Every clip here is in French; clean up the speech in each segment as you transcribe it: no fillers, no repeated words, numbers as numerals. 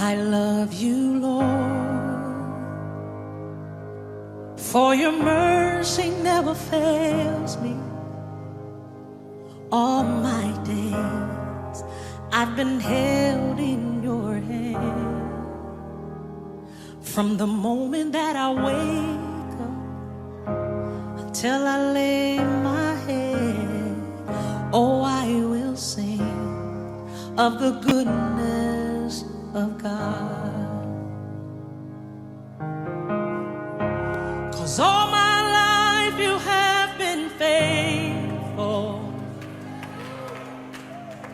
I love you, Lord, for your mercy never fails me. All my days I've been held in your hand. From the moment that I wake up until I lay my head, oh, I will sing of the goodness of God. 'Cause all my life you have been faithful.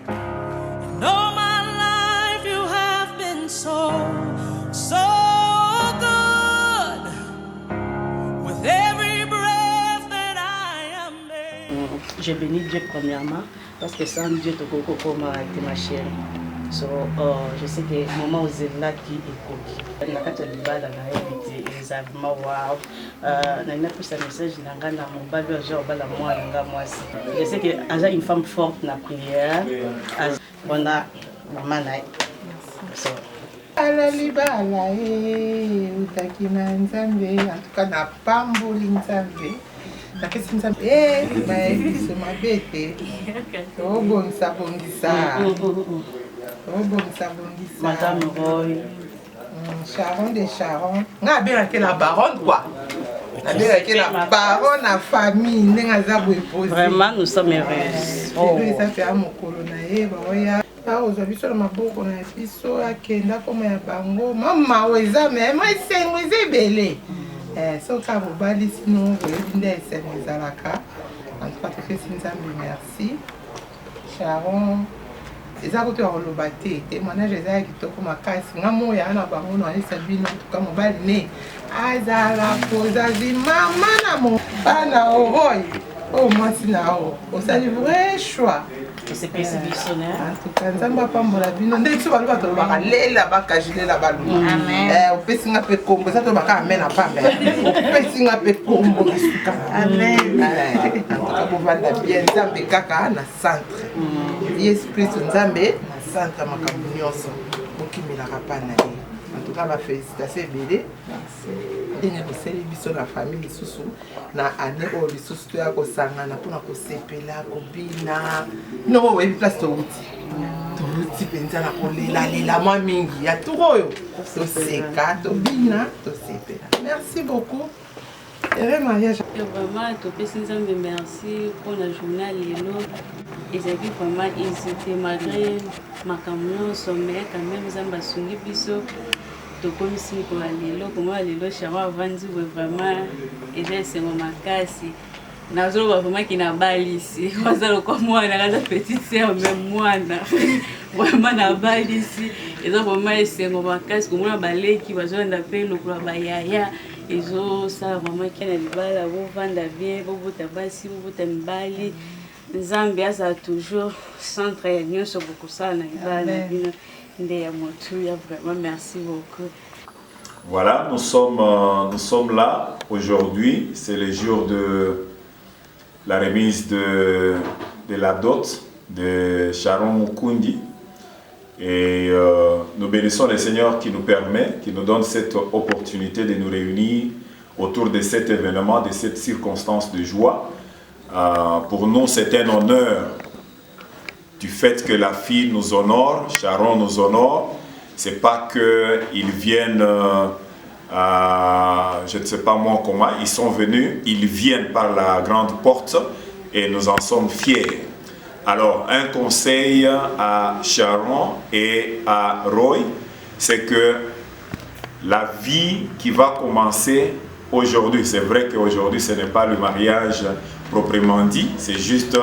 And all my life you have been so good. With every breath that I am made. Je bénis Dieu premièrement parce que sans Dieu tu peux pas été ma chérie. So, je sais que le moment où c'est là qui est coquille. Je sais que Aja une femme forte dans la prière. On a maman. Alalibala utakina nzambe en tout cas na pamboli nzambe napesi nzambe bayebiso mabe te tobongisa bongisa Madame Roy Sharon de Sharon nga abengaki la baronne quoi abengaki la baronne na famille ndenge aza boye posé. Vraiment nous sommes heureux. eza mpe ya mokolo na ye baoya ozwa biso na maboko na biso akenda koma ya bango mama o eza mema esengo eza ebele soki abobali sino oyebi nde esengo ezalaka antuka topesi nzambe merci. Sharon eza koto ya koloba te témoignage eza ya kitoko makasi nga moya na bango na alisa bino antuka mobali ne azala kozazi mama na mobana oroy oyo mwasi na o osali vrai choix. C'est précipitionnaire. En tout cas, nzambe apambola bino nde biso bato balobaka lela bakajilela balungu opesi nga mpe kombo eza tolobaka amen apambe opesi nga mpe kombo bisuka amen. Antuka bovanda bien nzambe kaka na centre yesu kristo nzambe na centre ya makambo nyonso bokimelaka mpa na ye. Antuka bafélicitation ebele ndenge boseli biso na famille lisusu na ane oyo lisusu toya kosangana mpona kosepela kobina noko oyebi place touti mpenza na kolelalela mwa mingi ya tour oyo toseka tobina tosepela. Merci beaucoup. Heureux mariage. Vraiment topesi nzambe merci pour la journée lelo ezalaki vraiment hésité malgré makambo nyonso mais quand même nzambe asungi biso tokomisi mikolo ya lelo komona lelo Sharon avandi boye vraiment eza esengo makasi nazoloba vraiment ki nabalisi waza lokwa mwana kaza petite sœur même mwana vraiment nabalisi eza vraiment esengo makasi komona baleki bazolanda mpe lokola bayaya ezosala vraiment ki na libala bovanda bien bobota basi bobota mibali nzambe azala toujours centre ya nyonso bokosala na libala na bino. Vraiment, merci beaucoup. Voilà, nous sommes là aujourd'hui. C'est le jour de la remise de la dot de Sharon Mukundi. Et nous bénissons le Seigneur qui nous permet, qui nous donne cette opportunité de nous réunir autour de cet événement, de cette circonstance de joie. Pour nous, c'est un honneur du fait que la fille nous honore, Sharon nous honore. C'est pas qu'ils viennent, je ne sais pas moi comment, ils sont venus, ils viennent par la grande porte et nous en sommes fiers. Alors, un conseil à Sharon et à Roy, c'est que la vie qui va commencer aujourd'hui, c'est vrai qu'aujourd'hui ce n'est pas le mariage proprement dit, c'est juste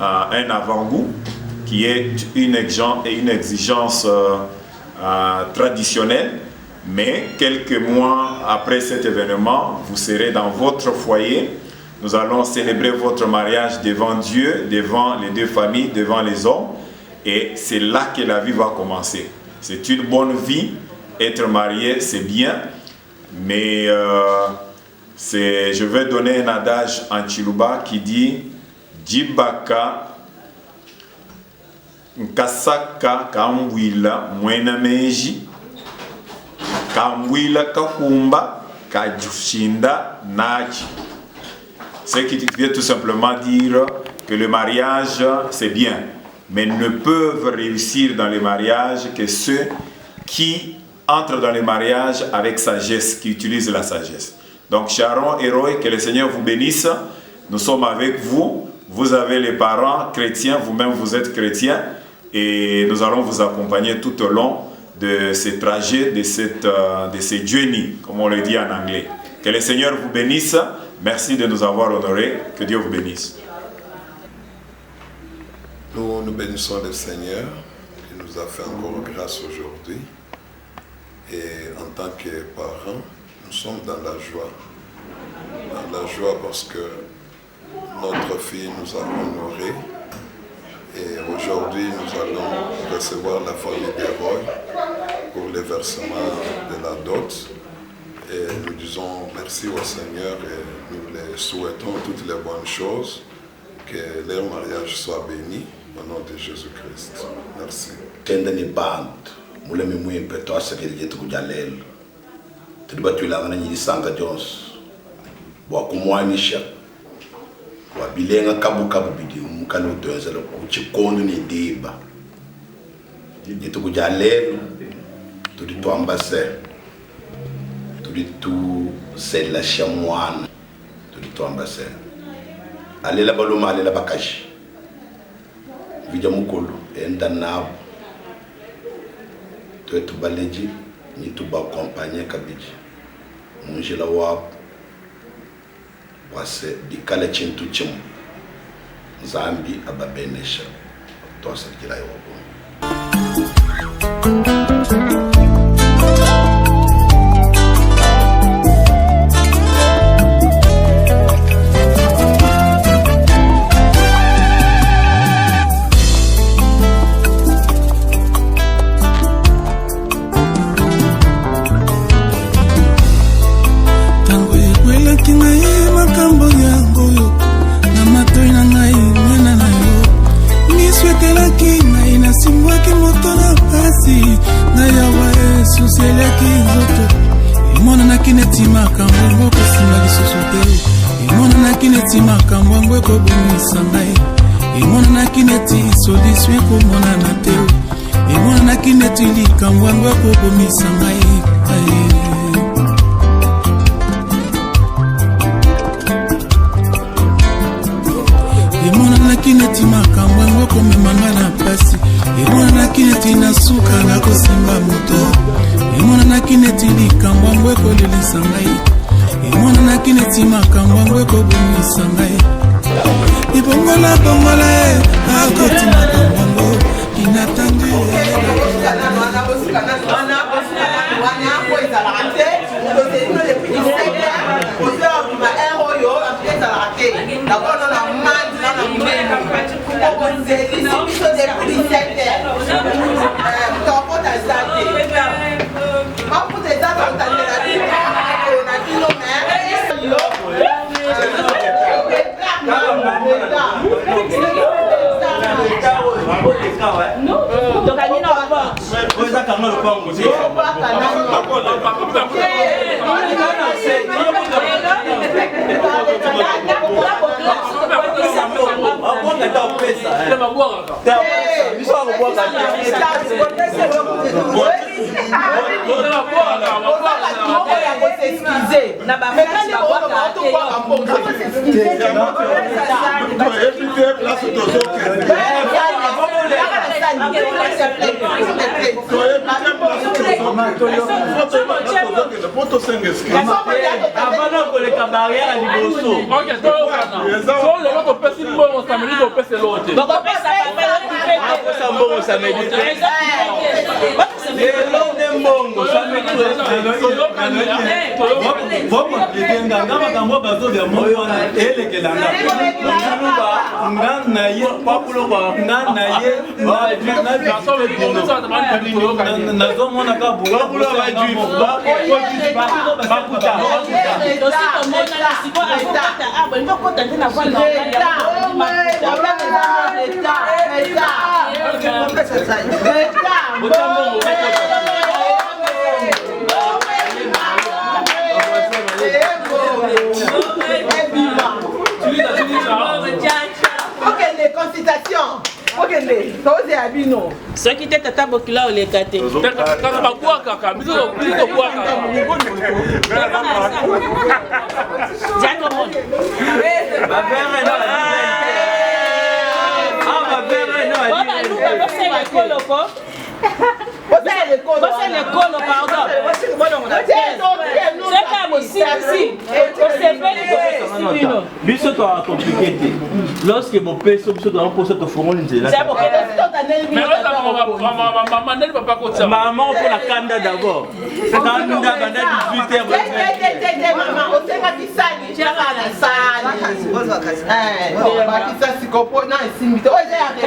un avant-goût qui est une exigence traditionnelle, mais quelques mois après cet événement, vous serez dans votre foyer. Nous allons célébrer votre mariage devant Dieu, devant les deux familles, devant les hommes, et c'est là que la vie va commencer. C'est une bonne vie, être marié c'est bien, mais je vais donner un adage en Chiluba qui dit Djibaka Nkasaka Kambwila Mwena Meji Kambwila Kakumba Kajushinda Nachi. Ce qui veut tout simplement dire que le mariage c'est bien, mais ne peuvent réussir dans le mariage que ceux qui entrent dans le mariage avec sagesse, qui utilisent la sagesse. Donc Sharon, héros, que le Seigneur vous bénisse. Nous sommes avec vous. Vous avez les parents chrétiens, vous-même vous êtes chrétiens, et nous allons vous accompagner tout au long de ces trajets, de ces journeys, comme on le dit en anglais. Que le Seigneur vous bénisse. Merci de nous avoir honorés. Que Dieu vous bénisse. Nous bénissons le Seigneur qui nous a fait encore grâce aujourd'hui. Et en tant que parents, nous sommes dans la joie. Dans la joie parce que notre fille nous a honorés. Et aujourd'hui, nous allons recevoir la famille d'Héroï pour le versement de la dot. Et nous disons merci au Seigneur et nous les souhaitons toutes les bonnes choses. Que leur mariage soit béni au nom de Jésus-Christ. Merci. Tendani band, mulemi mui peto asakiri jetu kujalel. Tiba tuilanga ni Santa Jones. Wa kumwanisha. Wa bilenga kabu bidi umkalo toyezela kuchikondo ni deba. Jetu kujalel. Tudi to ambassadeur. Tudi tu sela shamwana. Tudi to ambassadeur. Alela baluma alela bakashi. Vija mukolo enda nabo. Tuetu baleji ni tuba accompagner kabiji. Munjila wapo wase dikale chintu chimu. Zambi ababenesha. Tosa kila yobo. bino. Ce qui était tata Bokila ou les gâtés. Quand on boit caca, bisous au bois C'est l'école, pardon. C'est comme aussi. Biso to a compliqué. Lorsque mon père se doit poser ton fourgon là. Maman pour la canda d'abord. Canda banda 18h. Maman, on sait pas qui ça, il y a la salle. Bah qui ça si comprend non, ici mais toi j'ai arrêté.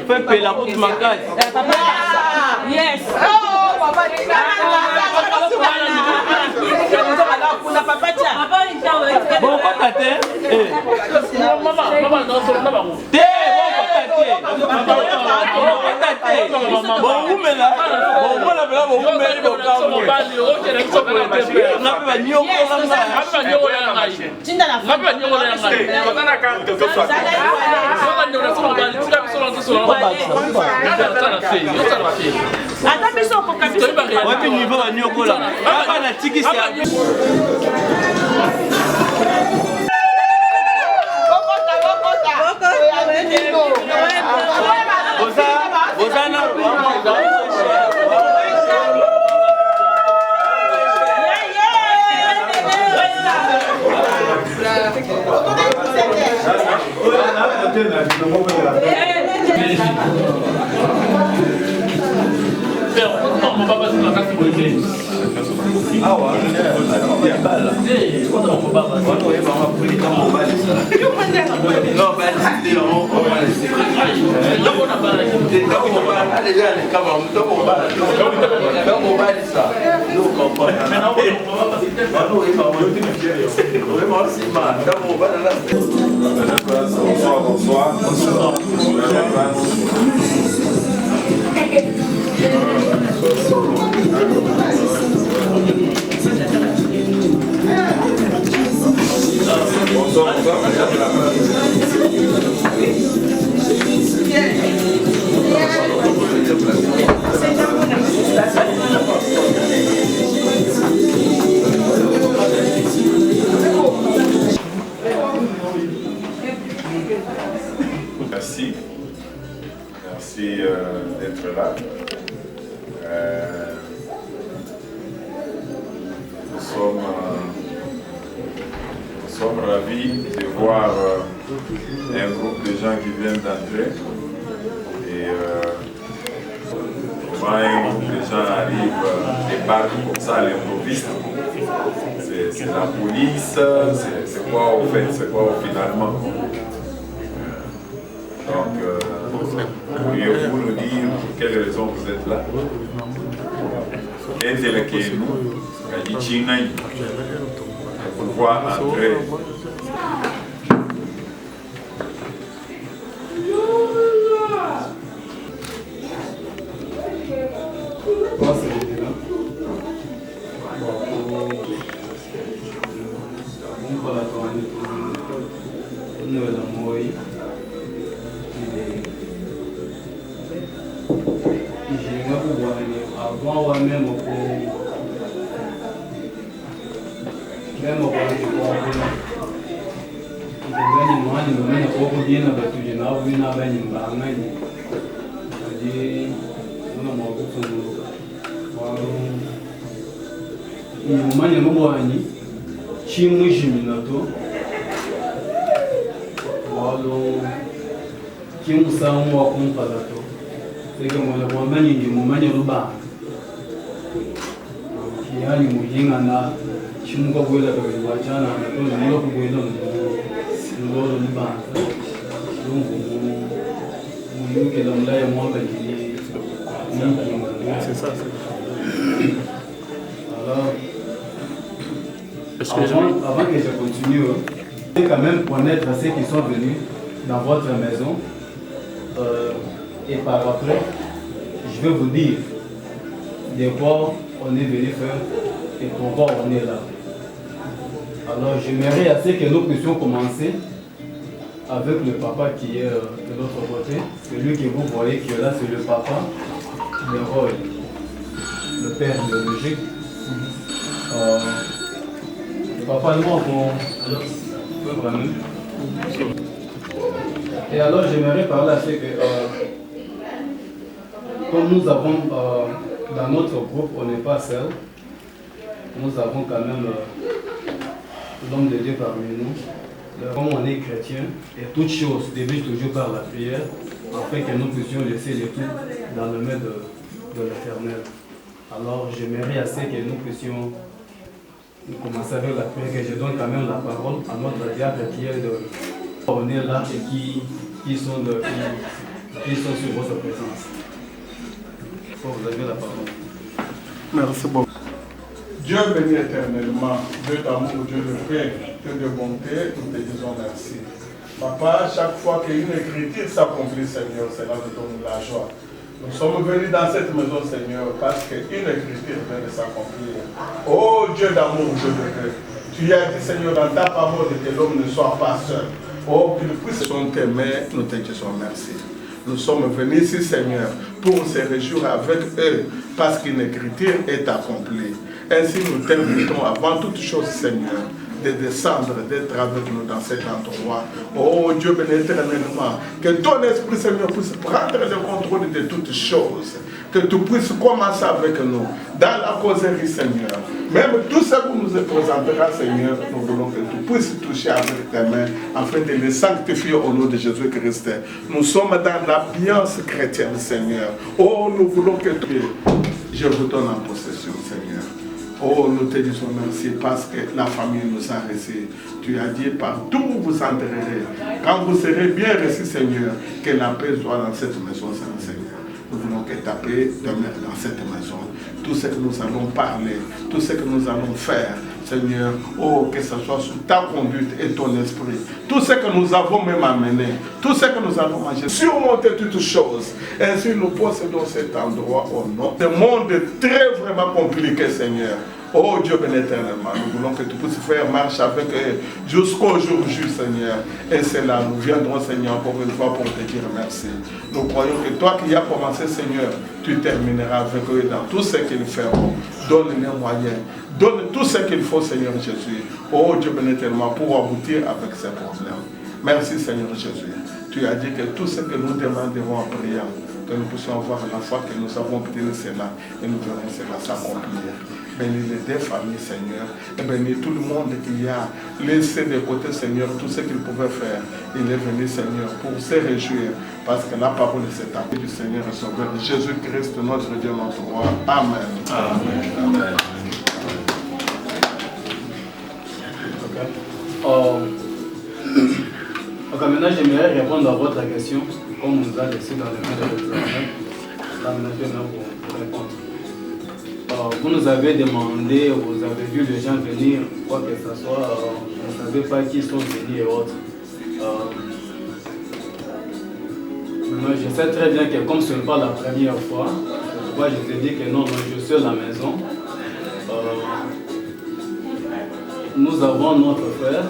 Fais payer la route ma case. Yes. Bon, pas Merci. Merci d'être là. Nous sommes ravis de voir un groupe de gens qui viennent d'entrer. Et quand un groupe de gens arrive, débarque comme ça à l'improviste, c'est la police, c'est quoi au fait, c'est quoi finalement. Donc, pourriez-vous nous dire pour quelles raisons vous êtes là? Pour pouvoir entrer. C'est ça. Alors, avant que je continue, je vais quand même connaître ceux qui sont venus dans votre maison. Et par après, je vais vous dire de quoi on est venu faire et pourquoi on est là. Alors, j'aimerais assez que nous puissions commencer avec le papa qui est de l'autre côté. Celui que vous voyez qui est là, c'est le papa de Roy, le père biologique. Le papa et moi, et alors, j'aimerais parler assez que, comme nous avons dans notre groupe, on n'est pas seul. Nous avons quand même l'homme de Dieu parmi nous. Comme on est chrétien, et toute chose débute toujours par la prière, afin que nous puissions laisser les tout dans le main de l'Éternel. Alors j'aimerais assez que nous puissions commencer avec la prière, que je donne quand même la parole à notre diable qui est de... On est là et qui sont sur votre présence. Vous avez la parole. Merci beaucoup. Dieu béni éternellement, Dieu d'amour, Dieu de paix, Dieu de bonté, nous te disons merci. Papa, chaque fois qu'une écriture s'accomplit, Seigneur, cela nous donne la joie. Nous sommes venus dans cette maison, Seigneur, parce qu'une écriture vient de s'accomplir. Oh Dieu d'amour, Dieu de paix, tu as dit, Seigneur, dans ta parole que l'homme ne soit pas seul. Oh, qu'il puisse sont tes mains, nous te disons merci. Nous sommes venus ici, Seigneur, pour se réjouir avec eux, parce qu'une écriture est accomplie. Ainsi, nous t'invitons avant toute chose, Seigneur, de descendre, d'être avec nous dans cet endroit. Oh Dieu béni éternellement, que ton Esprit, Seigneur, puisse prendre le contrôle de toutes choses. Que tu puisses commencer avec nous dans la causerie, Seigneur. Même tout ce que nous présenterons, Seigneur, nous voulons que tu puisses toucher avec tes mains afin de les sanctifier au nom de Jésus-Christ. Nous sommes dans l'ambiance chrétienne, Seigneur. Oh, nous voulons que tu... Je vous donne en possession, Seigneur. Oh, nous te disons merci parce que la famille nous a reçus. Tu as dit partout où vous entrerez. Quand vous serez bien reçus, Seigneur, que la paix soit dans cette maison, Seigneur. Nous voulons que ta paix demeure dans cette maison. Tout ce que nous allons parler, tout ce que nous allons faire, Seigneur, oh, que ce soit sous ta conduite et ton esprit. Tout ce que nous avons même amené, tout ce que nous allons manger, surmonter toutes choses. Ainsi, nous possédons cet endroit au nom. Ce monde est très vraiment compliqué, Seigneur. Oh Dieu béni éternellement, nous voulons que tu puisses faire marche avec eux jusqu'au jour juste, Seigneur. Et c'est là, nous viendrons, Seigneur, encore une fois pour te dire merci. Nous croyons que toi qui as commencé, Seigneur, tu termineras avec eux dans tout ce qu'ils feront. Donne les moyens, donne tout ce qu'il faut, Seigneur Jésus. Oh Dieu béni éternellement, pour aboutir avec ces problèmes. Merci, Seigneur Jésus. Tu as dit que tout ce que nous demanderons en priant, que nous puissions avoir la foi que nous avons obtenu cela et nous verrons cela s'accomplir. Bénis les deux familles, Seigneur, et bénis tout le monde qui a laissé de côté, Seigneur, tout ce qu'il pouvait faire. Il est venu, Seigneur, pour se réjouir, parce que la parole est cette appel du Seigneur et Sauveur, Jésus-Christ, notre Dieu, notre roi. Amen. Amen. Amen. Okay, maintenant, j'aimerais répondre à votre question, comme on nous a laissé dans le main de l'Éternel. Là, maintenant, pour répondre. Vous nous avez demandé, vous avez vu les gens venir, quoi que ce soit, vous ne savez pas qui sont venus et autres. Maintenant, je sais très bien que comme ce n'est pas la première fois, moi je te dis que non, je suis à la maison. Nous avons notre frère,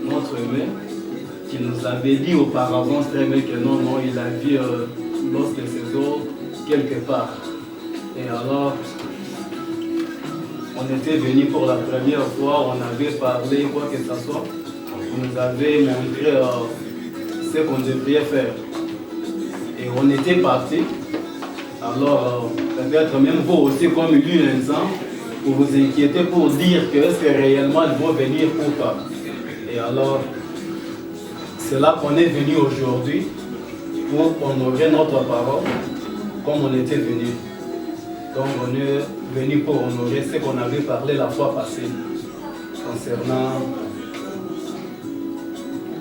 notre aimé, qui nous avait dit auparavant très bien que non, il a vu lorsque ses eaux quelque part. Et alors, on était venu pour la première fois, on avait parlé, quoi que ce soit. On nous avait montré ce qu'on devrait faire. Et on était parti. Alors, peut-être même vous aussi, comme lui, un instant, vous vous inquiétez pour dire que est-ce que réellement ils vont venir ou pas. Et alors, c'est là qu'on est venu aujourd'hui pour honorer notre parole comme on était venu. Donc on est venu pour honorer ce qu'on avait parlé la fois passée concernant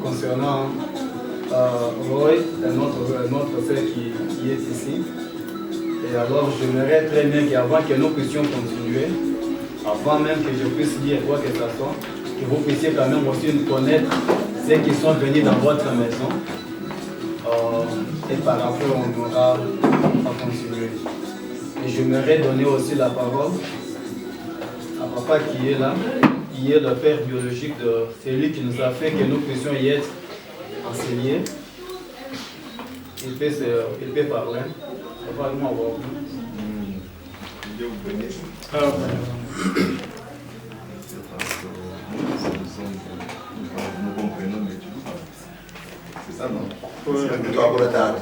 concernant Roy, un autre frère qui est ici. Et alors, j'aimerais très bien qu'avant que nous puissions continuer, avant même que je puisse dire quoi que ce soit, que vous puissiez quand même aussi nous connaître ceux qui sont venus dans votre maison. Et par après, on aura à continuer. Et j'aimerais donner aussi la parole à papa qui est là, qui est le père biologique de celui qui nous a fait que nous puissions y être enseignés. Il peut parler. Papa, nous avons Dieu vous bénisse. Nous comprenons, mais c'est ça, non? C'est toi pour le tard.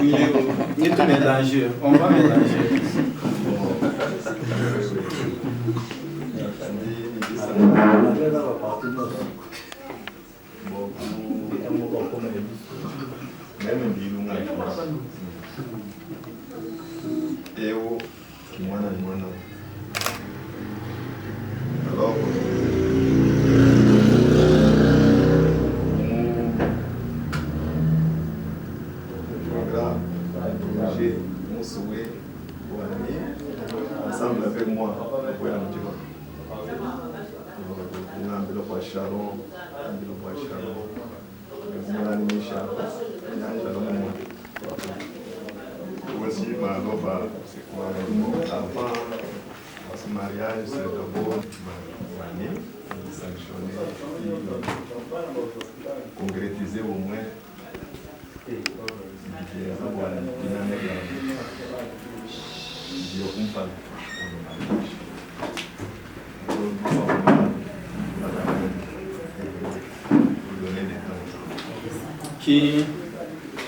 Il est tout mélangé. On va mélanger. Alors, ensemble avec moi, Sharon, voici ma robe, c'est quoi, enfant, ce mariage, c'est d'abord ma année, sanctionner, concrétiser au moins.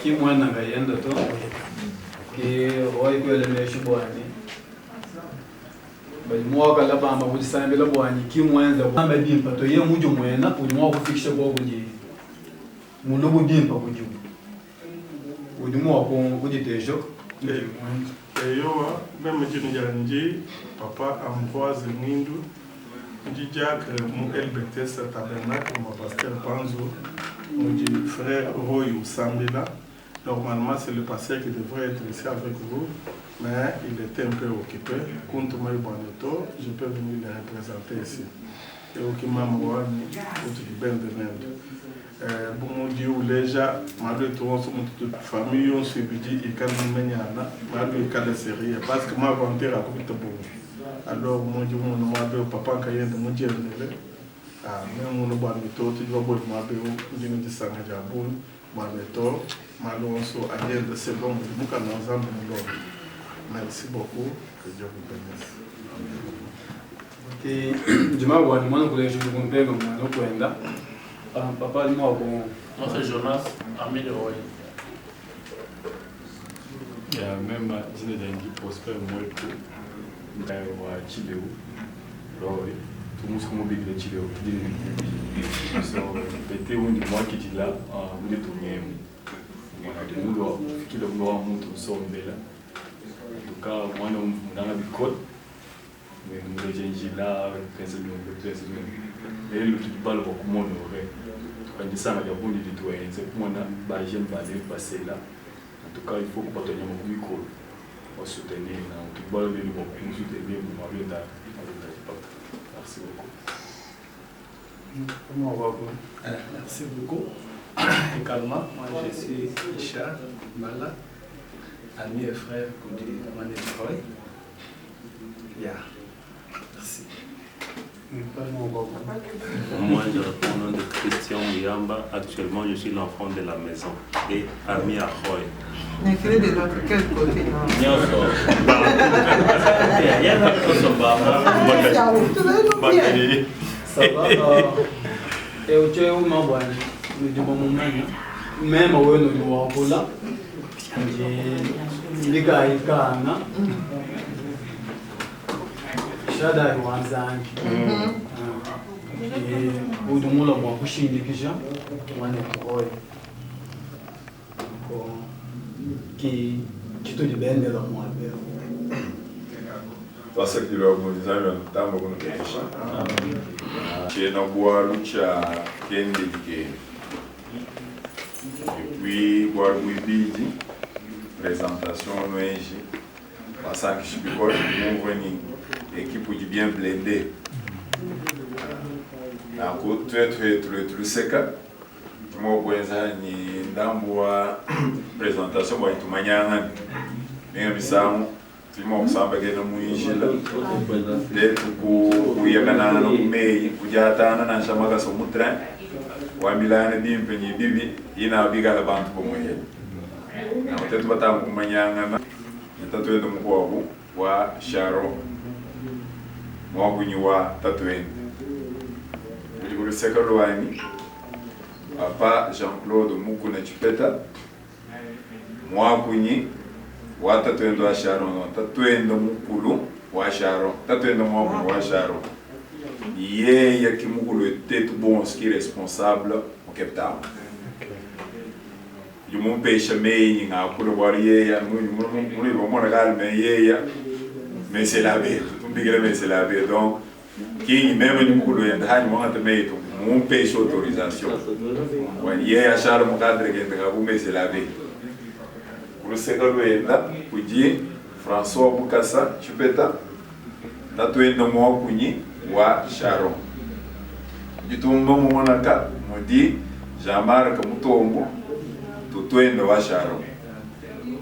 Qui moi n'a rien de toi, qui Roy peut le mettre chez Boani. Mais moi, quand la bamba vous savez le Boani, qui moi de bamba bien, parce que y a beaucoup de moyens pour moi vous fixer quoi vous dire. Mon logo bien pas vous dire. Ou du moins pour vous dire des jours. Et yo, même si nous avons dit, papa Ambroise Mindou, dit Jack, mon LBT, c'est tabernacle, mon pasteur Panzo. On dit frère Roy ou Sambela. Normalement, c'est le pasteur qui devrait être ici avec vous, mais il était un peu occupé. Contre moi, je peux venir le représenter ici. Et au Kimamouani, au Ben de Mende. Bon Dieu, déjà, malgré tout, on se montre toute famille, on se dit, il y a malgré le série, parce que ma volonté a coupé de bon. Alors, mon Dieu, mon papa, quand il y a mon Dieu, même mon bon méthode, tu dois voir ma béo, je me dis ça, bon, ma méthode, ma lonso, à l'aide de ces bons, nous quand nous avons merci beaucoup, que Dieu vous bénisse. Et je m'en vais, moi, je vous compare comme un autre point. Papa, moi, bon. Moi, c'est Jonas, ami de Roy. Il y a même Dine Dengi, Prosper, moi, tout. Chileo, Roy. Tout le monde est mobile de Chileo. Peut-être un de moi qui dit là, vous êtes tourné. Nous, qui le voit, nous, nous sommes là. En tout cas, moi, nous, dans la bicole. Mais nous, les gens là, et le truc balle beaucoup moins aurait. Quand il s'en a bon du tout, c'est pour moi, j'aime pas les passer là. En tout cas, il faut que nous partagions mon micro. Pour soutenir, tout balle de nous soutenir, nous m'avons là. Merci beaucoup. Comment on va vous? Merci beaucoup. Également, moi je suis Richard Mala, ami et frère du Manétroy. Merci. Moi, je réponds au nom de Christian Mouyamba. Actuellement, je suis l'enfant de la maison et ami à Roy. N'écris de notre quel côté? Ça va? Et au Tchèque, on m'a dit, nous devons même au niveau de la les gars, ils gagnent. Shada wanzangi udumula mwa kushindikisha mwane kuhoya ki kitulibendela mwapeo Toi, ce qui leur organisait un temps pour nous. Chena boalu cha kende dike. Et puis boalu bidi présentation noeji. Parce que je suis pas une équipe qui bien blindée. Na ko tu seka. Mo kwenza ni ndambwa présentation wa itumanyanga. Mimi bisamu timo kusamba gena muinjila. Letu kuyakana no kumei kujatana na shamaka somutra. Wa milana dimpe ni bibi ina biga la bantu pomoye. Na tetu batamu kumanyanga na tatuendo mkwabu wa Sharo. Mwakunyi wa tatuendo. Uli seka luani. Papa Jean-Claude Mukuna Chipeta. Mwakunyi wa tatuendo wa Sharo. Tatuendo mukulu wa Sharo. Tatuendo mwakunyi wa Sharo. Yeye kimukulu était tout bon ski responsable au Cape Town. Je m'en pêche mais il a pour le voir hier mais c'est la vie mais c'est la vie donc qui même du coup le ndani moi te met mon pêche autorisation hier à Charles mon cadre qui mais c'est la vie pour le second là pour dire François Bukasa Chupeta tatué dans moi kunyi wa Sharon du tout moment naka me dit Jean-Marc Mutombo tutwendo wa Sharo.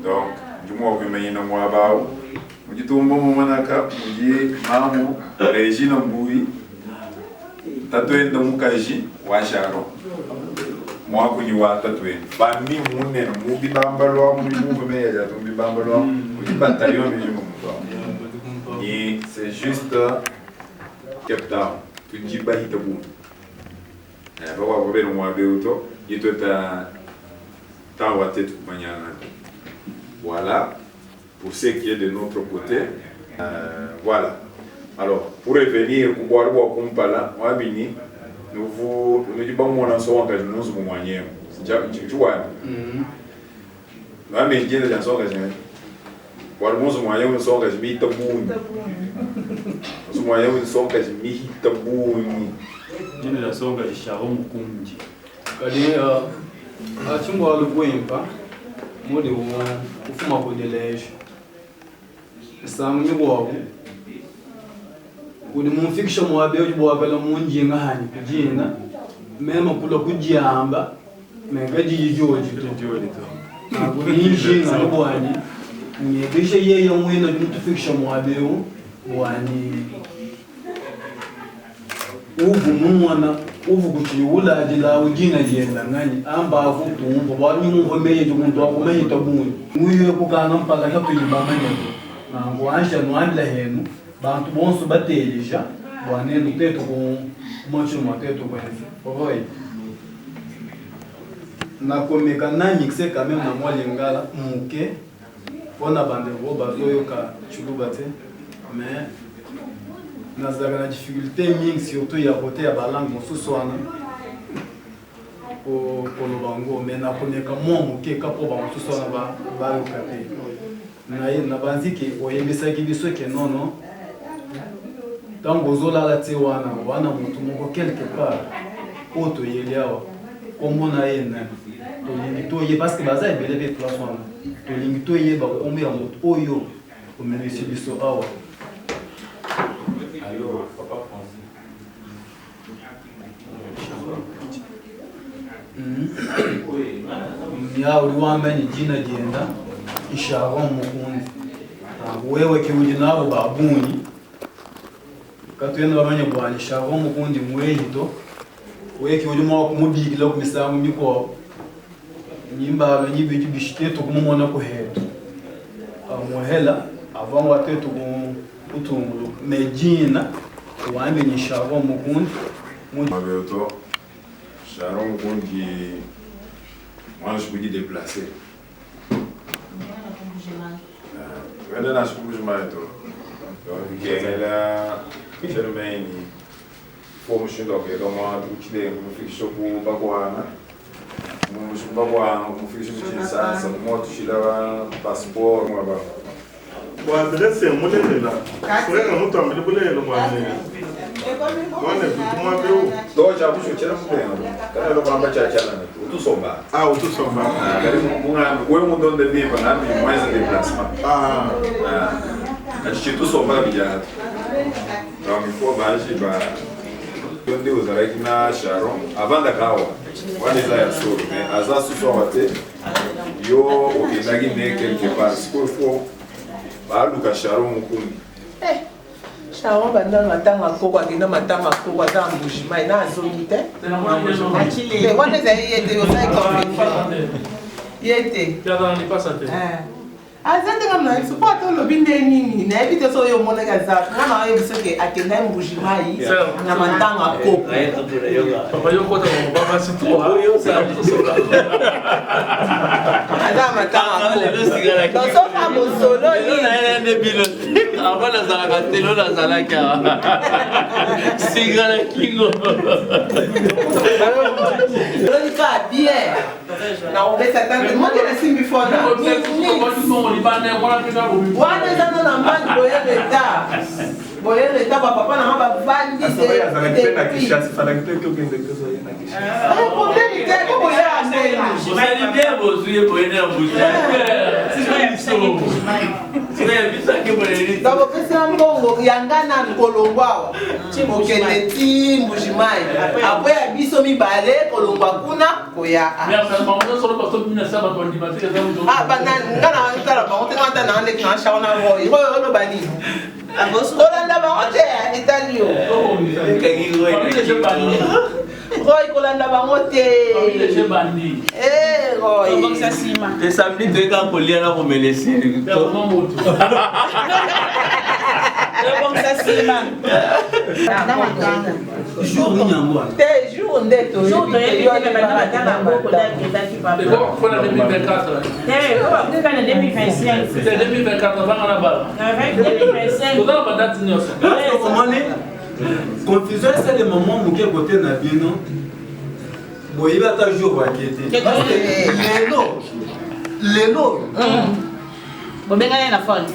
Donc, jumo kumenyina mwabao. Mujitumbo mumanaka muji mamu Regina Mbui. Tatwendo mukaji wa Sharo. Mwakunyi wa tatwendo. Bami munene mubi bambalwa mubi meya tumbi bambalwa mubi bataillon bijumo mutwa. Et c'est juste Cape Town. Tujiba hitabu. Bawa bobeno mwabeuto yitota voilà, pour ce qui est de notre côté. Voilà. Alors, pour revenir, nous disons mon ensemble que nous sommes moyens. Tu vois, nous avons dit que nous sommes moyens. Nous sommes moyens, nous sommes achimbo alugwempa mode ufuma kodeleje samu nyibwabu udi mumfikisha mwabe ujibwabela munjinga hani kujina mema kula kujamba mengaji jijoji to kudi njinga mbwani nyegesha yeye mwena mtufikisha mwabe wani ubu mumwana uvuguti uladila ujina jenda ngani amba avutumbo bwani mumvomeye jumuntu akumeye tabuni muyo kugana mpaka yakuyibamanya nango anja nwandla henu bantu bonso batelija bwane luteto ku mocho mateto kwenzi oi na komeka nani kseka même na mwali ngala muke pona bande roba zoyo ka chulubate mais nazalaka na difficulté mingi surtout ya côté ya balangue mosusu wana koloba ngo me nakomeka mwa moke kapo bamosusu wana bayoka te na banziki oyebisaki biso ke nono ntango ozolala te wana motu moko quelque part oyo toyeli awa kombo na ye nani tolingi toye parce que baza ebele mpe place wana tolingi toyeba kombo ya motu oyo omelisi biso awa. Alors, Papa Francis. Ya uliwambeni jina jenda Sharon Mukundi. Wewe kiuji nabo babuni. Katuyenda bamanye bwani Sharon Mukundi mwehito. Wewe kiuji mwa kumubigila kumisamu miko nyimba nyibitu bishiteto kumumona ko heto. Amuhela avant watetu utumulu mejina wambe ni Sharon Mukundi. Mabeuto Sharon Mukundi. Moi, je vous dis déplacer. Regardez là, je vous mal tout. Donc, elle a une formation donc comment tu les fixe pour Bagoana. Moi, je Bagoana, on fixe sur ça, ça moi tu là passeport moi ba. Bon, adresse c'est modèle là. Frère, nous t'en mettons le Donc j'ai abusé de quand elle va battre tout son bas. Ah, tout son bas. Où on donne des livres, on a mis moins de déplacement. Ah. Je tout son bas bien. Donc il faut manger donner aux oreilles na Sharon avant d'accord. On les a sur mais Asa ce soir yo au Nagi ne quelque part. Ce qu'il faut ba Luka Sharon Mukundi. Sharon banda matanga koko akina matanga koko ata mbujima ina azongi te. Mais wana ezali yete osali conviction. Yete. Aza ndenge mna biso po ata olobi nde nini nayebi te so oyo omonaki aza nga na oyebi soki akenda ye mbujima yi na matanga koko. Aza matanga koko. Donc soka mosolo nini. Avant nazalaka telo nazalaka sigala kingo Lonika bien na obesa tante mo te simbi fona wana zana na mani boye leta papa na maba vandi opesa mbongo yanga na kolongwa okende ti mbujimai apres ya biso mibale kolongwa kuna koya nga na tala bango te ngata na ndeki na shao na roy roy oloba nini kolanda bango te etali yo roy kolanda bango te roy esamedi toyeka kolia na komelesi jour nde confusion c'est le moment où quel côté na bino boyiba ta jour wakete lelo bobengana na phone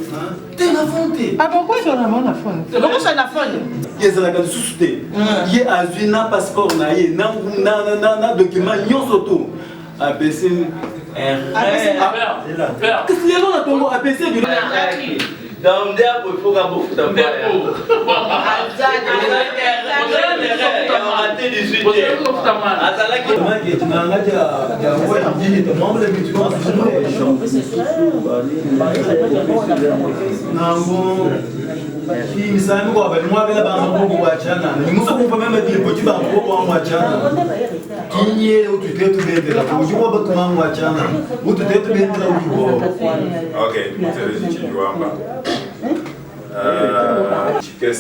te na fonte ah pourquoi tu as na phone pourquoi tu as na phone yezalaka lisusu te ye azwi na passeport na ye na document nyonso to apesi lelo na tongo apesi donc nde akofoka bofuta misami kwa bali mwabela bango wachana nimuso kufa mema dilipoti bango kwa wachana kinye ututetu bendela kujua batu mangu wachana ututetu bendela ujugo OK c'est le Juamba que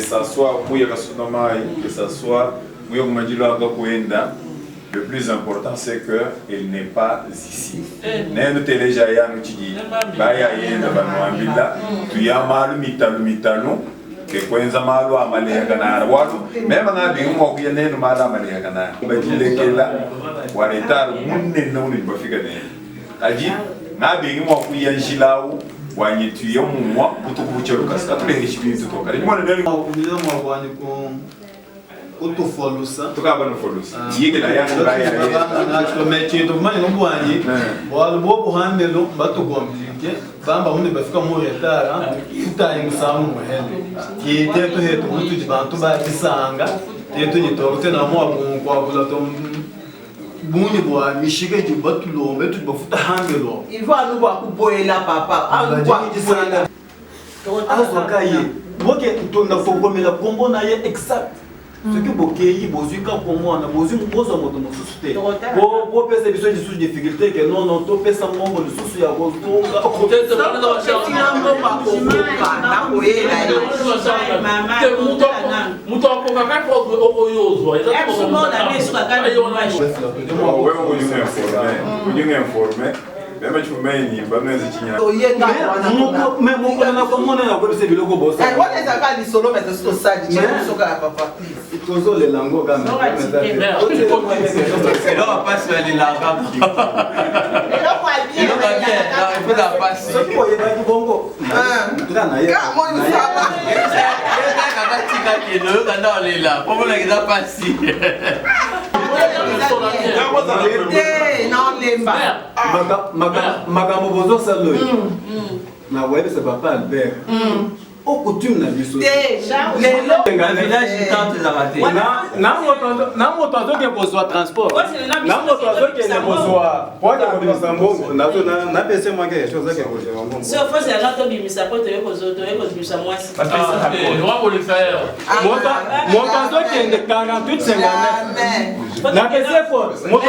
ça soit Mouya Kasonamai, que ça soit Mouya Madjilo Abakoenda, le plus important c'est qu'elle n'est pas ici. Nous déjà nous dit, Baya Yenda Banouambila, tu y as mal mitalo, que Kwenza Malo Amalia Ganara, même en abîme, on vient de Mala Malia Ganara. On va dire que là, Wareta, Munne non il va faire. Adi, Nabi, moi, qui est Gilao. Wanye tuye mwa kutukuchero kasika tulengeshi bintu toka ni mwana ndani umile mwa wanye ko utofolusa tukaba no folusa yige la yangu la ya na kilometre to manje no wanye walo bobo handelo bato compliqué bamba hunde bafika mo retard utaye musamu mo hele yete to heto mutu dibantu ba disanga yeto nyitote na mo kwa kula to Bouni boa, Michigan de Batulo, mais tu vas foutre Hangelo. Il va nous voir pour boire la papa. Ah, nous voir qui ça. Ah, son cahier. Moi qui tourne la fois comme la combo n'a pas exact. Ce que Bokei, Bozuka pour moi, on a besoin de poser mon nom sous terre. Pour faire des choses de difficulté que non, non, tu fais ça mon nom sous ya Bozo. Peut-être que dans la chambre, on va pas Même tu m'as pas mais mon comment on a quoi c'est biloko boss. Eh what is that ni solo mais c'est ça dit soka papa. Itozo le lango kama. Et là on passe les langues. Et là quoi bien. Il faut la passer. Ce qui est bongo. Ah. Comment ça va? makambo bozosala oyo nakoyebisa papa Albert okutume na biso na moto azokende kozwa transport na moto azokende kozwa poake kobimisa mbongo napese mwake chose ake kozwa mbongo so fosi anga tobimisa po toyekozibisa mwasi moto azokende 48 napese force moto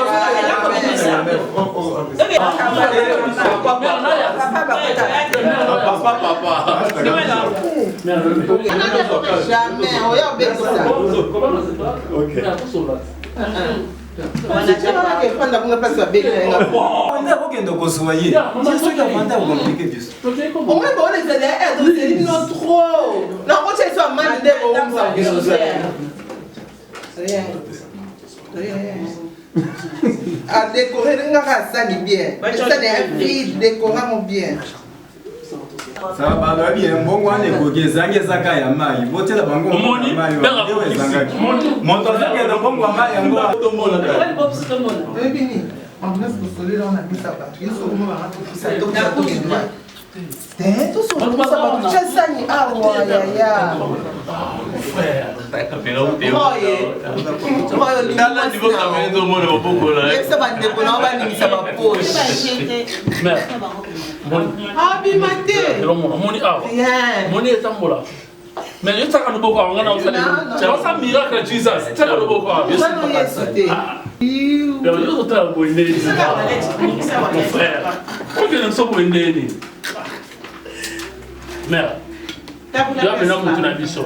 okende kozwa ye soki avanda okomplike biso à décorer bien. Décorons bien. Ça va bien. Bon, on est coqué. Zangue zaka ya mai. Botela bango. Moni. Montoza ke na bongo mai yango. Tomona. Bini. On laisse le soleil dans la mise à battre. Il faut nous la ça donc Dentro sou não sabe tu já sai ya. Olha, nada de boca também do mundo pouco lá. Esse vai de boa vai nem sabe poxa. Abi mate. Moni Moni tambola. Mais eu tava no boco a ngana usale. Nossa miracle Jesus. Tava no boco a. Isso não é isso. Eu tô trabalhando nele. Mon frère. Por que não sou bom nele? Mère, tu as besoin de ton avis sur.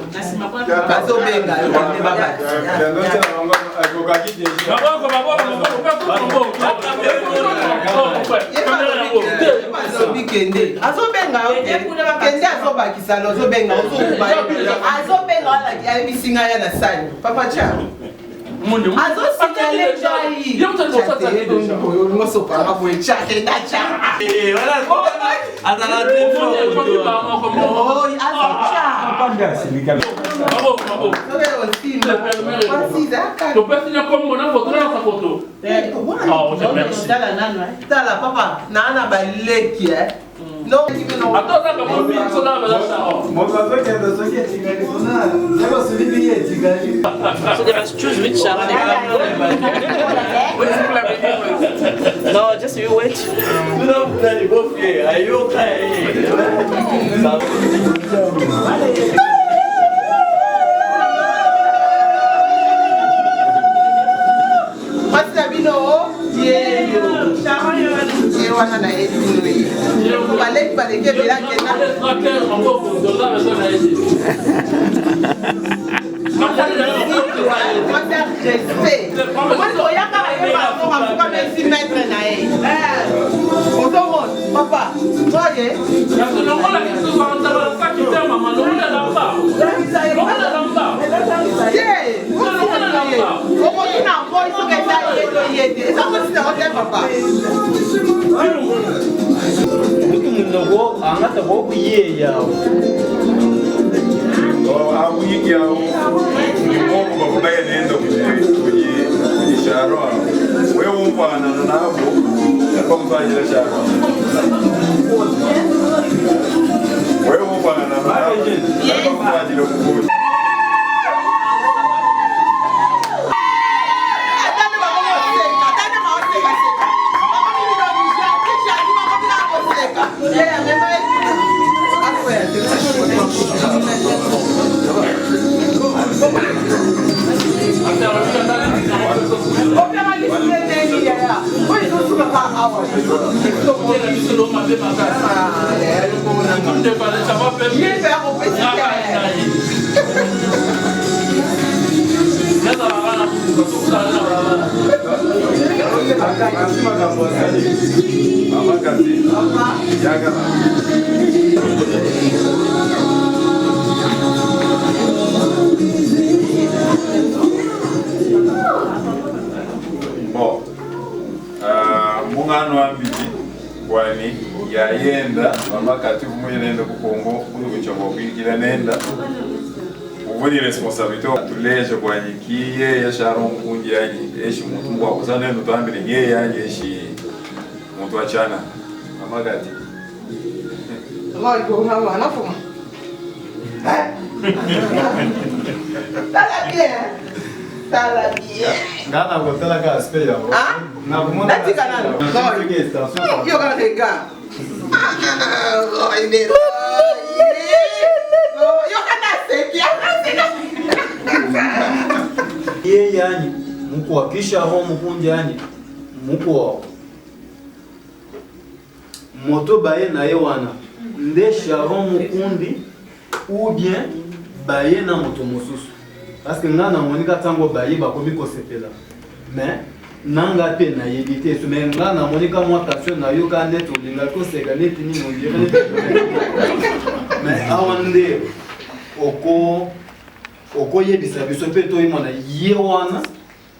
Non, attends, no, just you wait. Are you okay? Papa, voyez. Bon, mungano wa mbiti kwani yayenda mama kati kumwe nenda kukongo kuno kuchomba kwikira nenda Vous avez responsabilité. Tous les gens qui sont Sharon Kundi, et chez mon tour, vous en avez nous dans les guerres, et chez mon toit Chana. Amagati. Moi, je vais vous en faire. T'as bien. T'as bien. Gana gotela ka aspect ya. Ah? Na kumona. Nati kanana. Non. Yo ga rega. Oh, il est là. Yo kana sekia. Yeye yani mko kisha ho mkunja yani mko moto baye na ye wana nde Sharon mukundi ou bien baye na moto mosusu parce que ngana monika tango baye bakomi ko sepela mais nanga pe na yebite so mais ngana monika mo attention na yo ka net olinga ko seka net ni mo dire mais awande oko yebisa biso pe to imona ye wana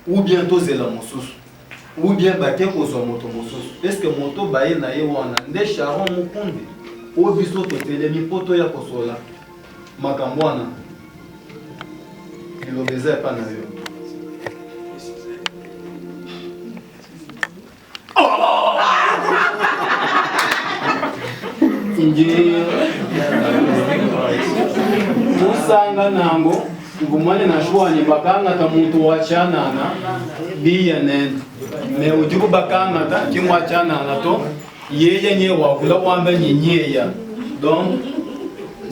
ou bien to zela mosusu ou bien bake kozwa moto mosusu est ce que moto baye na ye wana nde Sharon mukundi o biso to telemi poto ya kosola makambo wana ilobeza pa na yo inji musanga nango ngumane na shwani bakanga ta muntu wachanana biya nene me ujubu bakanga ta kimwa chanana to yeye nye wakula wamba nyenyeya donc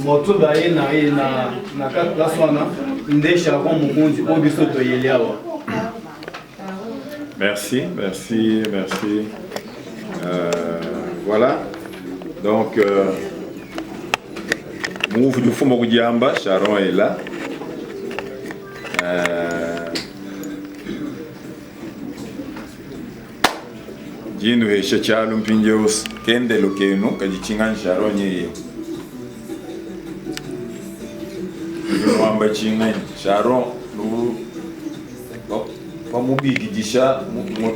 moto baye na kaswana ndesha kwa mukunzi obiso to yeliawa. Merci. Voilà. Donc, Move du Fumo Diamba, Sharon est là. Jinu e Shachalum Pinjos, Kende Lokeno, Kajichingan Sharon ye. Wamba Chingan, Sharon, pamubi gidisha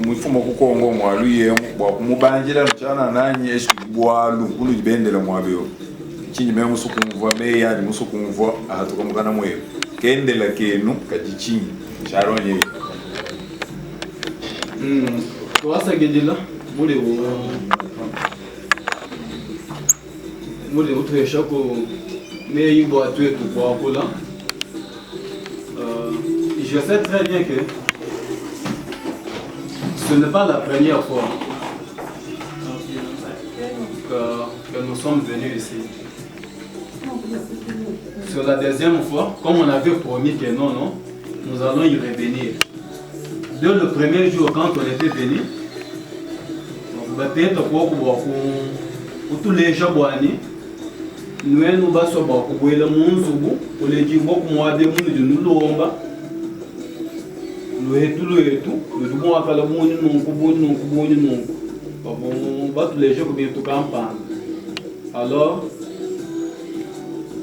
mufumo kukongo mwalu ye mubanjira mchana nanyi esibwalu kulu jibendela mwabeo chinyi me musukumva me yani musukumva ahatukamukana mwe kendela kenu kajichinyi Sharonye twasa gedela mule utuyesha ko me yibo atwetu kwa kula je sais très bien que ce n'est pas la première fois que nous sommes venus ici. Sur la deuxième fois, comme on avait promis que non, nous allons y revenir. Dès le premier jour, quand on était venu, peut-être pour tous les gens, nous avons beaucoup de monde, pour les gens qui ont des gens nous akala muni nungu batu les gens qui sont campagne alors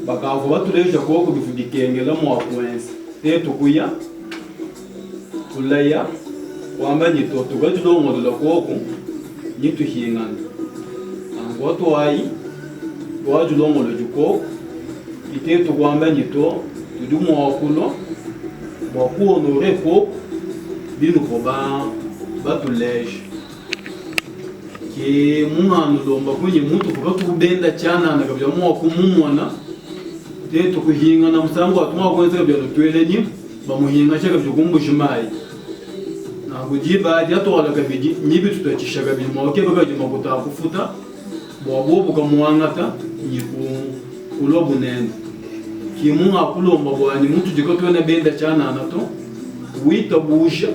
baka batu les gens ko bifudikenge la mo akwenza te tukuya kulaya wamba ni to gatu do mo la koko ni tu hingana ango to ai to aju lo mo le juko ite to wamba ni to du mo akulo bo ku honorer ko bino ko ba to lege ke mungano lomba kunye muntu ko to benda chana na kabya mo ko mumona te to kuhinga na musango atuma ko nze kabya to twele ni ba muhinga chaka byo kumbushimai na kujiba ya to ala kabiji nyibi tutachishaga bi mo ke baka juma ko ta kufuta bo bobu ka muangata ni ku ulobu nene ki munga kulomba bwani muntu jikoto na benda chana na to wita busha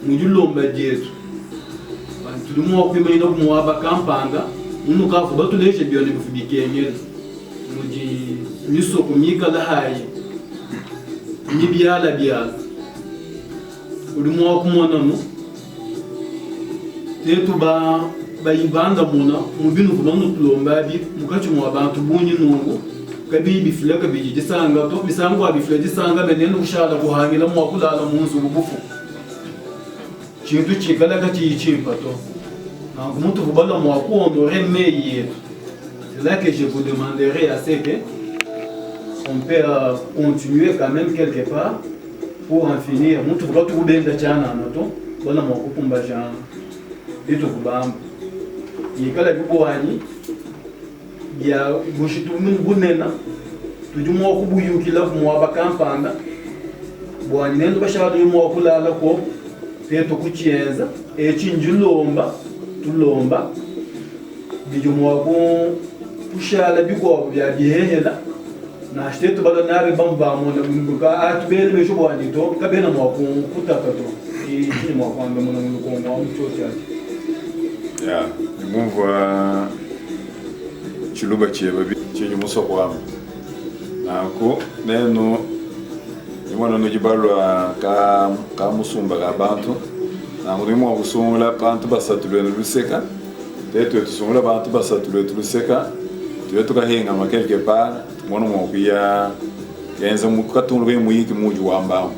mujulomba jesu tulimu okupima ino kumuwaba kampanga unuka fuba tuleshe byone bifubikenge muji miso kumikala hayi nibyala ulimu okumona no tetu bayibanga muna mubinu kubanu tulomba bi mukachi mu abantu bunyi nungu kabibi fileka biji gisanga to bisango abifile gisanga benene kushala kuhangila mu akulala munzu bubufu chintu chikala kati chimpato donc mutu kubala mu akuondore meyi yetu. C'est là que je vous demanderai à ce que on peut continuer quand même quelque part pour en finir. Nous devons trouver des gens à notre bon à mon couple mbajana et tout kubamba. Il y a la biboani, il y a bushitu mbunena, tout du moins kubuyu qui lave moi bakampanda. Boani nendo bashaka du moi kula la ko, et tout kuchienza et chinjulomba, tulomba. Bijo moi bon pusha la bigo ya bihehela. Na shtetu bado nare bamba mona mbuka atubele besho boani to kabena mo ko kutaka to. Et chini mo ko ndo mona ko mo mchocha. Ya, nimumva chiluba chiyebabi chenye musoko wamo. Nako neno nimwana nojibalwa ka musumba ka bantu. Na mulimo kusungula bantu basatulwe luseka. Tetu tusungula bantu basatulwe luseka. Tuwe tukahenga ma quelque part, mwana mo kuya yenza mukatunwe muyiki muju wambao.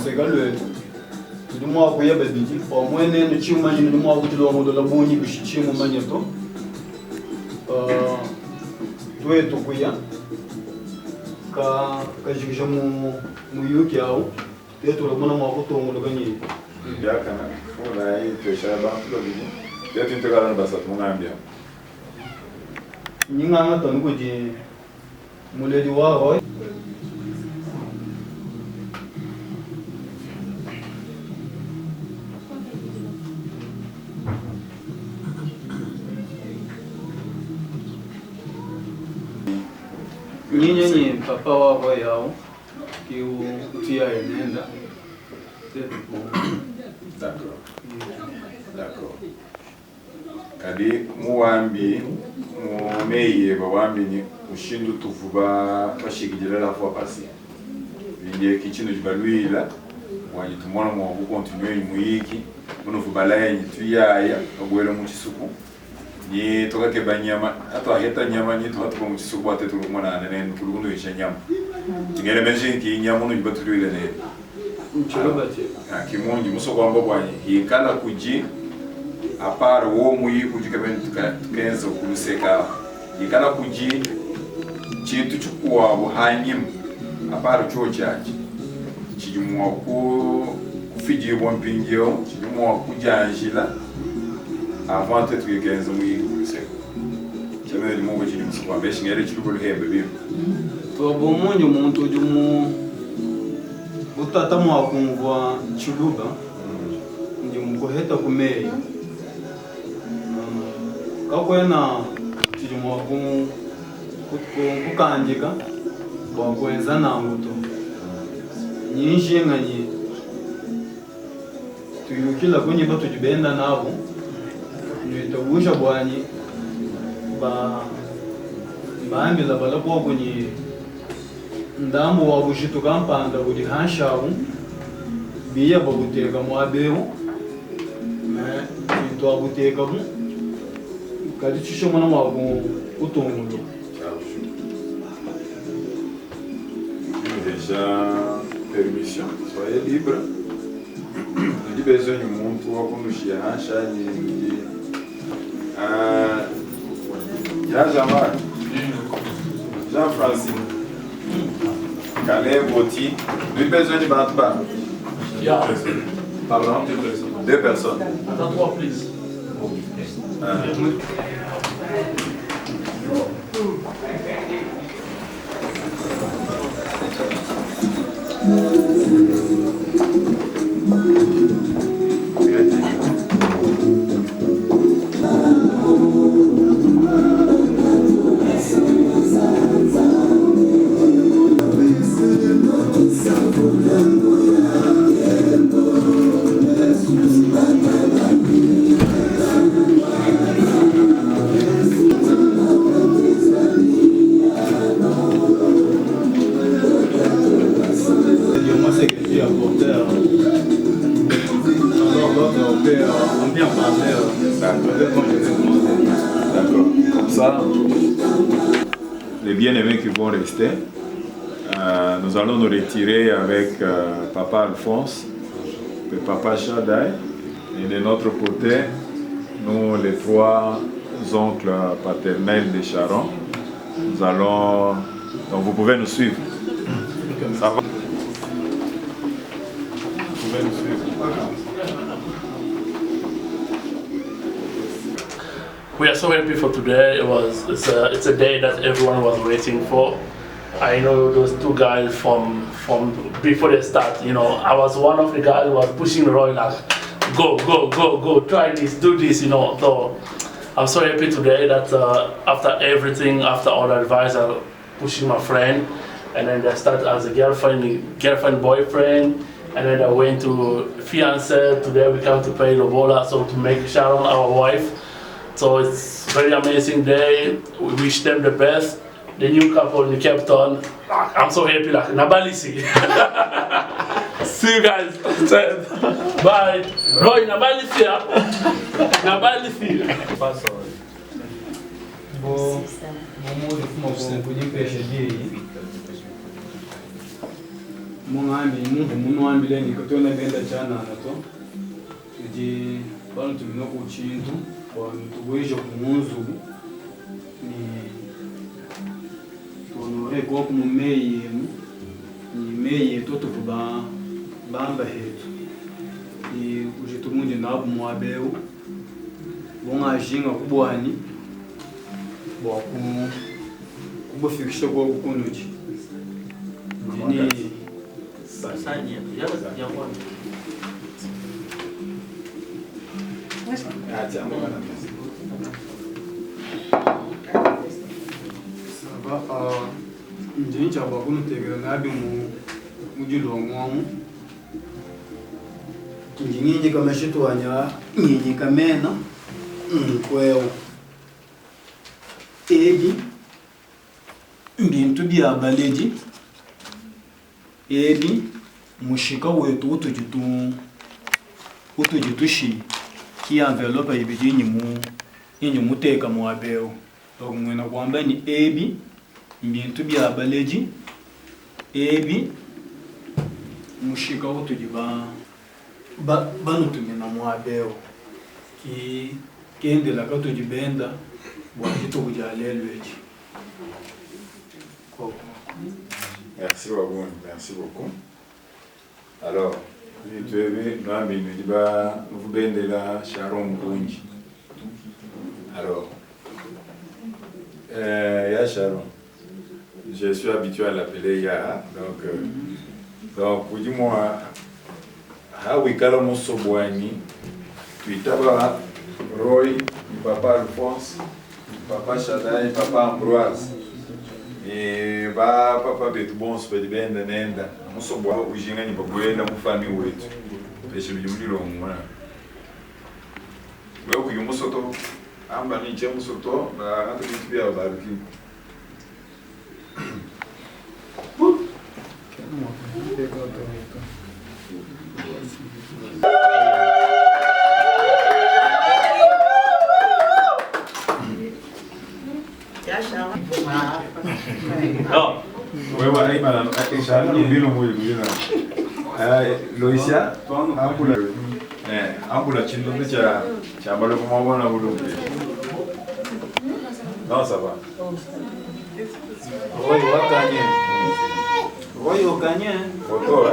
C'est le mois où il y a des au moins un chima le mois où tu dois de la bonne chima magneto. Tu es tout kuya. Ka jijamu muyuki au. Tu es tout le monde mois où tu le gagner. Ya kana. Ona hii pesa bantu lo bini. Ya tintegala basat mungambia. Ninga tanu ko je muledi wa hoy. Nyinyi papa wako yao kiutia enenda. D'accord. D'accord. Kadi muwambi mumeye bawambi ni ushindu tuvuba bashigijira la fois passée. Vinge kichino jibalwila wanyi tumona mu continuer muyiki muno vubala yenyi tuyaya obwelo mu chisuku. Ni toka ke banyama atwa heta nyama ni toka tuko mu chisuku atetu mwana nene kulugundo yisha nyama. Ngere menje ki nyama no jibatulwile ne. Kimungi musoko wambo bwanyi hikala kuji apara wo muyi kujikabeni tukenzo kuluseka hikala kuji chintu chikuwa buhanyim apara chuo chachi chijumwa kufiji bompingio chijumwa kujanjila avant te tukenzo muyi kuluseka chame limongo chili musoko wambe shingere chilubulu hembe bibi to bomungi umuntu jumu utata mwakumva chiluba ndi mukoheta kumeyi kakwena chiri mwakum kukanjika bwakwenza nanguto nyinshi nganyi tuyukila kunyi batujibenda nabo nitagusha bwanyi baambila balakwa kunyi ndambo wabushitu kampanda buli hanshawu biya baguteka mwabeho bintu waguteka mu kadi chisho mwana wagu utongulo déjà permission soyez libre ndi besoin umuntu wakunushia hansha ni ya Jean-Francis Calais, Boti, lui besoin de battre bas. Pardon? Deux personnes. Attends, trois, please. Les bien-aimés qui vont rester, nous allons nous retirer avec Papa Alphonse et Papa Chadai. Et de notre côté, nous, les 3 oncles paternels de Sharon, nous allons... Donc vous pouvez nous suivre. Ça va? Vous pouvez nous suivre. We are so happy for today. It's a day that everyone was waiting for. I know those 2 guys from before they start. You know, I was one of the guys who was pushing Roy like, go, try this, do this. You know, so I'm so happy today that after everything, after all the advice, I'm pushing my friend, and then they start as a girlfriend, boyfriend, and then I went to fiancé. Today we come to pay Lobola, so to make Sharon our wife. So it's a very amazing day. We wish them the best. The new couple, the Captain. I'm so happy, like Nabalisi. See you guys. Bye. Roy, Nabalisi. Nabalisi. Tuguisho kumunzu ni tuonore kwa kumumei ni mei toto kuba bamba hetu ni ujitumunje na abu mwabeu bonga jinga kubwani bwa kubofikisha kwa kunuji ni Sasanya ya kwa Njinja bakunu tegera nabi mujilongwamu njinginyi kama shitu wanya nyinyi kamena kweo ebi bintu bya baleji ebi mushika wetu utujitushi ki envelope ibiji nyimu teka mwabeo okumwena kwamba ni ebi bintu bya baleji ebi mushika utujiba banutumina mwabeo ki kendela katujibenda bwajito kujalelweji. Merci Waboun, merci beaucoup. Alors, nous venons de la Sharon Mkunji. Alors, Ya Sharon, je suis habitué à l'appeler Ya. Donc, dis-moi, Hawikala Mosobouani, tu itaba Roy, Papa Alphonse, Papa Chadai, Papa Ambroise. E ba papa betu bonso pedi benda nenda musobwa ujinga ni babwenda mufami wetu peshe bijumuliro mwana wewe kuyumusoto amba ni je musoto ba hata bitu bya bariki Non. Oui, voilà, il m'a dit Loïsia, Ambula Chindo, Chabalo, non, ça va. Oui, Wakanye. Oui, Wakanye. Photo, là.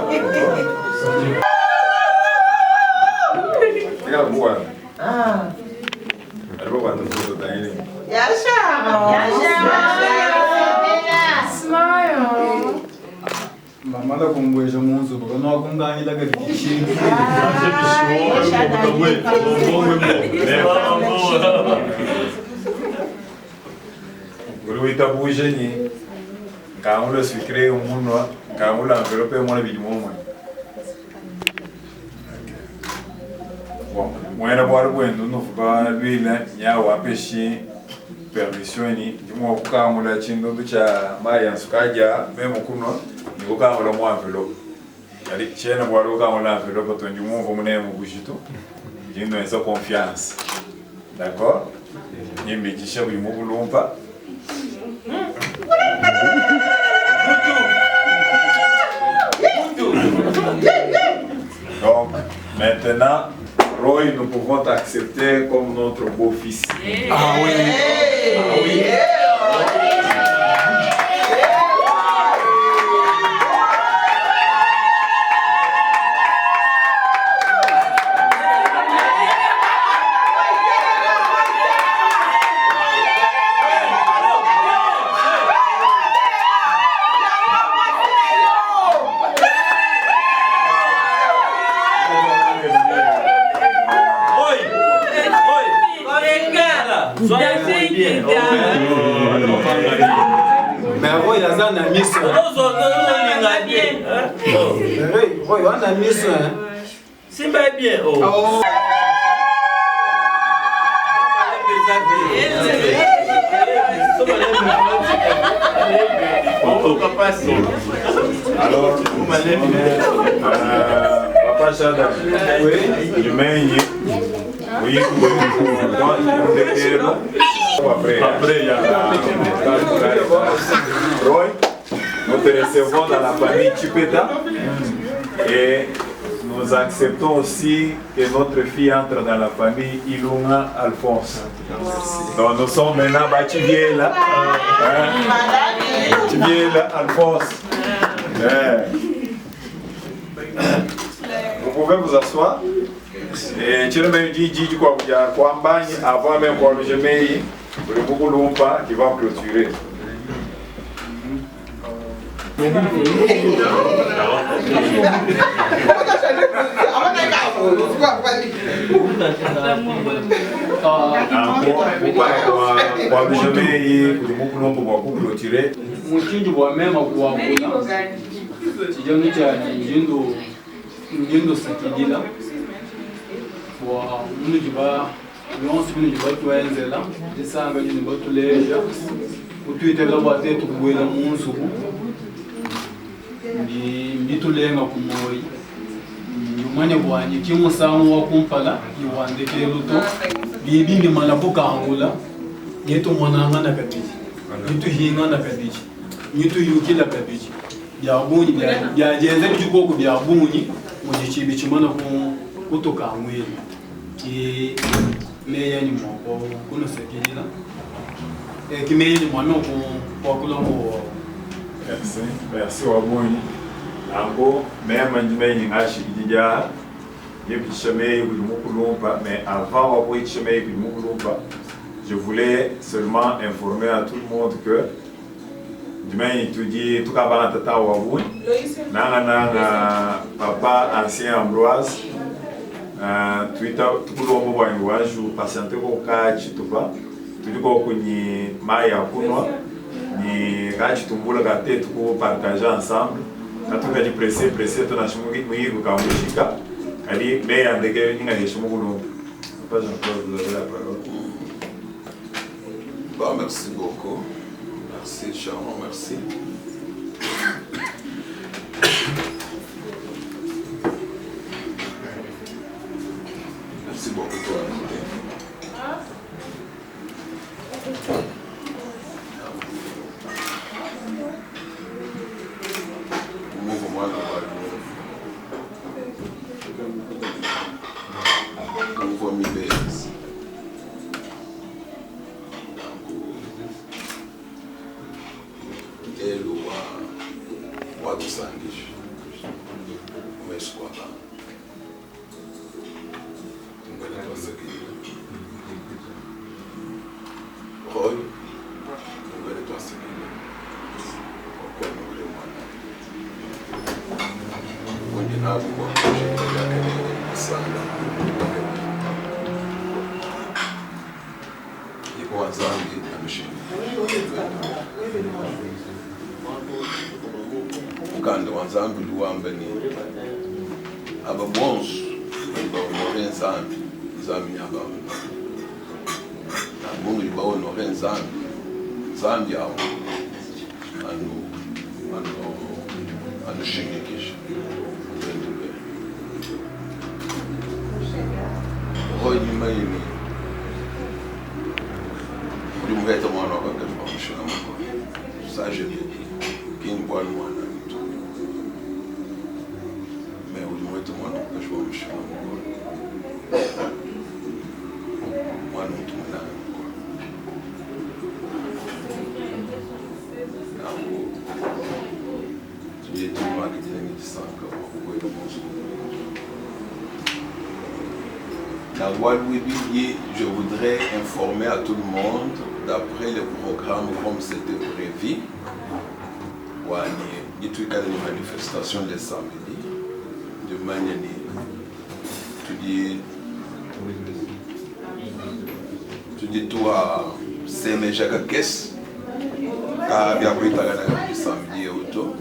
Regarde, moi. Ah. Elle va voir ton photo, t'as une. Mama da kumbweja munzu bakano akunganyira gakishini. Guru itabuje ni kamulo sikre umunwa kamula envelope mwana bijumomwe. Bon, mwana bwara bwendo no fuba bile nyawa peshi permission ni ndimo kukamula chindo cha maya nsukaja memo kuno nikukamula mu envelope. Yali chena bwara kukamula envelope to ndimo mvumune mu bushito. Jindo esa confiance. D'accord? Nimbi kisha bimubulumpa. Maintenant, Roy, nous pouvons t'accepter comme notre beau-fils. Ah oui. Ah oui. Mais Roy, il a ça dans la mission. Roy, il a la mission. C'est bien. Oh. Alors, Papa Chada, oui, je mets oui, après, il y a Roy, nous te recevons dans la famille Chipeta et nous acceptons aussi que notre fille entre dans la famille Ilunga Alphonse. Donc nous sommes maintenant Bachiviela, Bachiviela Alphonse. Vous pouvez vous asseoir. Et tu me dis quoi avant même pour le gemeil, pour le beaucoup longtemps qui va clôturer. nditulenga kumoyi umanye bwanye kimusango wakumpala iwandeke luto bibindi malabuka angula yetu mwananga na kabiji yetu hinga na kabiji yetu yukila kabiji byabunyi byagenze byukoko byabunyi mu gichibi kimana kutoka mweli ki meya ni moko kuno sekirira kimeya ni mwana kwa kulongo. Merci, merci Wabuni. Ango, même Ndimei Ngashidija, mais avant je voulais seulement informer à tout le monde que Ndimei étudie tout à Tata Wabuni, Nanga papa ancien Ambroise, Twitter, tout le monde voit une voix, je patiente au cas Chituba, tout le monde ni Maya Kunwa. Ni gachi tumbula gate tuko partager ensemble natuka di pressé to na shimu muyigo kamushika ali me andege ninga de shimu kuno pas Jean-Claude vous avez la parole. Bon, merci beaucoup, merci Sharon, merci. Merci beaucoup pour l'invité. Ça, je l'ai dit. Qui me voit le moins. Mais au moins, tout le monde, je vois le chemin. Moi, non, tout le monde. Tu es tout le monde qui est sans corps. Je voudrais informer à tout le monde, d'après le programme comme c'était prévu, il y a une manifestation le samedi, de manière tu dis toi, c'est mes Jacques Kess, car il y a eu samedi et auto,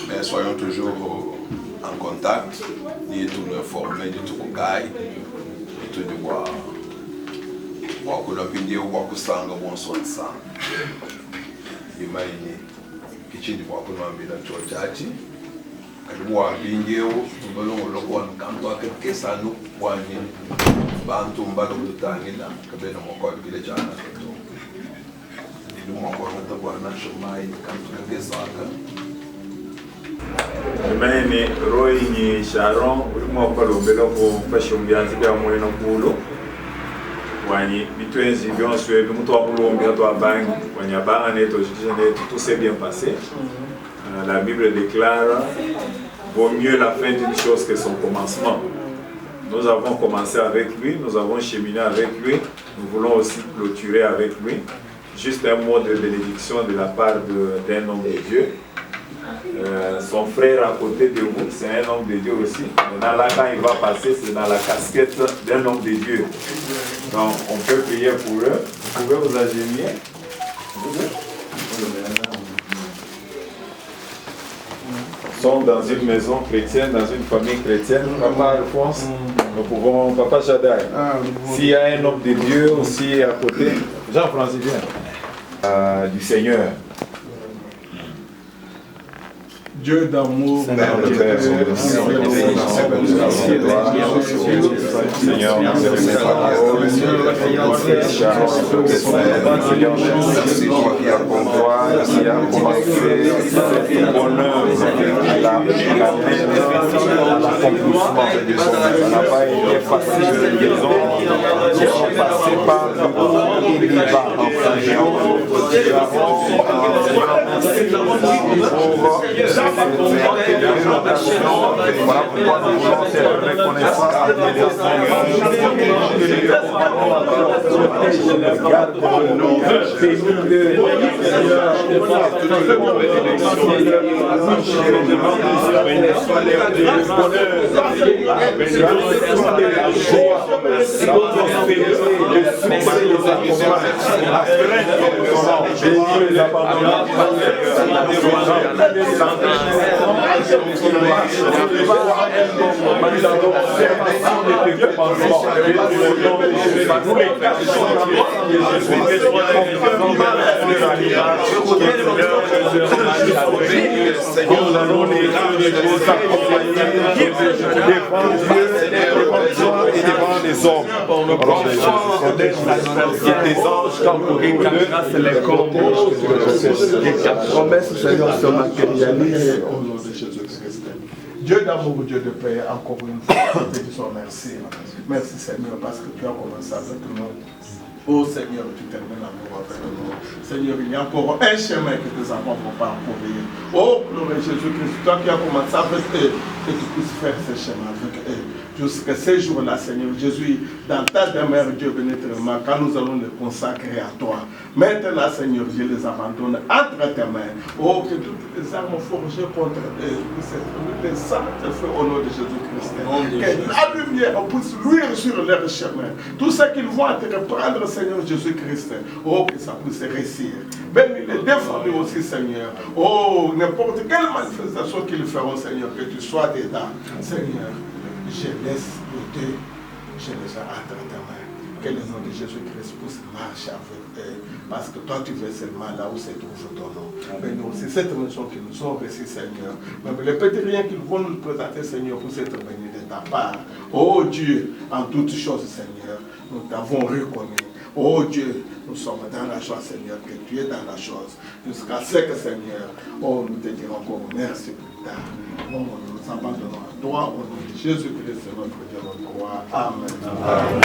mais soyons toujours en contact, ni tout nous informer de tout le gars. Tu dois voir que l'opinion ou que ça en bon son sang. Imagine que tu dois que l'on vient de Tchotchachi, que tu vois l'opinion ou que l'on voit quand toi que ça nous voit bantu mbalo kutangila que ben mon corps village à tout. Et nous encore on doit na chemin quand tu que ça Mene Roy ni Sharon ulimo palombela ko fashombianzi bya mweno kulo wani bitwenzi byonswe bimuto akulombi to abangi wani abanga neto jikene tout s'est bien passé. La Bible déclare vaut mieux la fin d'une chose que son commencement. Nous avons commencé avec lui, nous avons cheminé avec lui, nous voulons aussi clôturer avec lui. Juste un mot de bénédiction de la part d'un homme de Dieu. Son frère à côté de vous, c'est un homme de Dieu aussi. Maintenant là, quand il va passer, c'est dans la casquette d'un homme de Dieu. Donc, on peut prier pour eux. Vous pouvez vous agenouiller. Nous sommes dans une maison chrétienne, dans une famille chrétienne. Papa Alphonse, nous pouvons, Papa Jadai, s'il y a un homme de Dieu aussi à côté, Jean-Francis vient, du Seigneur. Dieu d'amour, Seigneur, voilà pourquoi nous voulons être reconnaissants à Dieu et devant les hommes. Des anges quand vous grâce les combos. Les quatre promesses, Seigneur, se matérialisent au nom de Jésus-Christ. Dieu d'amour, Dieu de paix, encore une fois, je te dis merci. Merci Seigneur, parce que tu as commencé avec nous. Oh Seigneur, tu termines l'amour avec nous. Seigneur, il y a encore un chemin que tes enfants ne vont pas parcourir. Oh, gloire à Jésus-Christ, toi qui as commencé avec eux, que tu puisses faire ce chemin avec eux. Jusqu'à ces jours-là, Seigneur Jésus, dans ta demeure, Dieu béni, quand nous allons les consacrer à toi. Maintenant, Seigneur, je les abandonne entre tes mains. Oh, que toutes les armes forgées contre eux, les saintes feux au nom de Jésus-Christ. Que la lumière puisse luire sur leur chemin. Tout ce qu'ils vont entreprendre, Seigneur Jésus-Christ. Oh, que ça puisse réussir. Bénis les défendus aussi, Seigneur. Oh, n'importe quelle manifestation qu'ils feront, Seigneur, que tu sois dedans. Seigneur, je laisse le Dieu, je les ai entre tes mains. Que le nom de Jésus-Christ puisse marcher avec eux. Parce que toi, tu veux seulement là où se trouve ton nom. Mais nous, c'est cette maison qui nous ont reçu, Seigneur. Même les petits riens qu'ils vont nous présenter, Seigneur, pour être venus de ta part. Oh Dieu, en toutes choses, Seigneur, nous t'avons reconnu. Oh Dieu, nous sommes dans la joie, Seigneur, que tu es dans la chose. Jusqu'à ce que, Seigneur, oh, nous te dirons encore merci plus tard. Oh, nous nous abandonnons à toi, au nom de Jésus-Christ, notre Dieu, notre roi. Amen. Amen.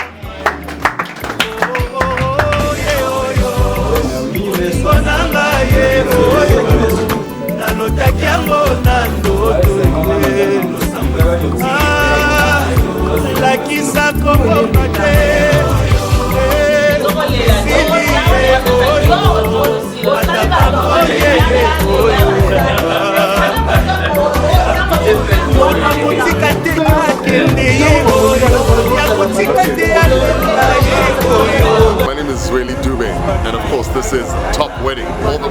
My name is Israeli Dube, and of course this is Top Wedding. All the